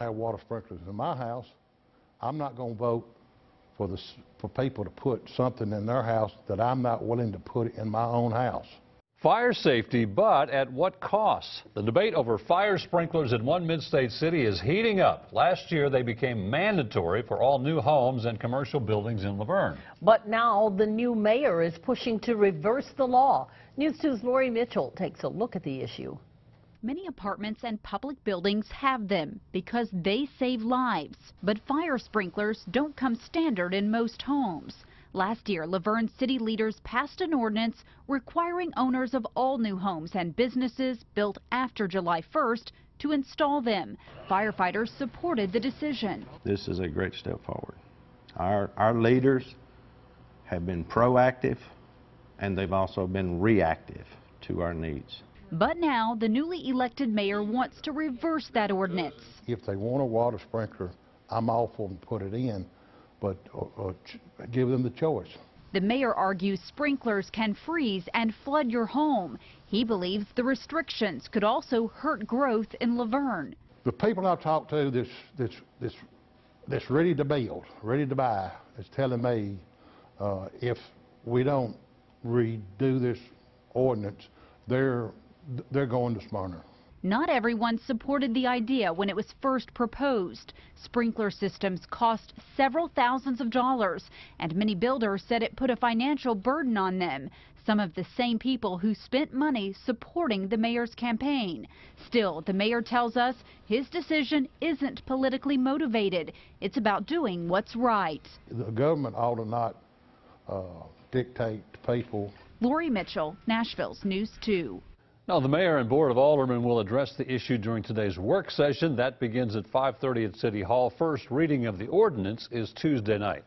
have water sprinklers in my house. I'm not going to vote for people to put something in their house that I'm not willing to put in my own house. Fire safety, but at what cost? The debate over fire sprinklers in one mid-state city is heating up. Last year, they became mandatory for all new homes and commercial buildings in Laverne. But now the new mayor is pushing to reverse the law. News 2's Lori Mitchell takes a look at the issue. Many apartments and public buildings have them because they save lives. But fire sprinklers don't come standard in most homes. Last year, Laverne city leaders passed an ordinance requiring owners of all new homes and businesses built after July 1st to install them. Firefighters supported the decision. This is a great step forward. Our leaders have been proactive, and they've also been reactive to our needs. But now the newly elected mayor wants to reverse that ordinance. If they want a water sprinkler, I'm all for them to put it in, but give them the choice. The mayor argues sprinklers can freeze and flood your home. He believes the restrictions could also hurt growth in Laverne. The people I've talked to that's ready to build, ready to buy, is telling me if we don't redo this ordinance, they're going to Smyrna. Not everyone supported the idea when it was first proposed. Sprinkler systems cost several thousands of dollars, and many builders said it put a financial burden on them. Some of the same people who spent money supporting the mayor's campaign. Still, the mayor tells us his decision isn't politically motivated. It's about doing what's right. The government ought to not dictate to people. Lori Mitchell, Nashville's News 2. Now, the mayor and board of aldermen will address the issue during today's work session. That begins at 5:30 at City Hall. First reading of the ordinance is Tuesday night.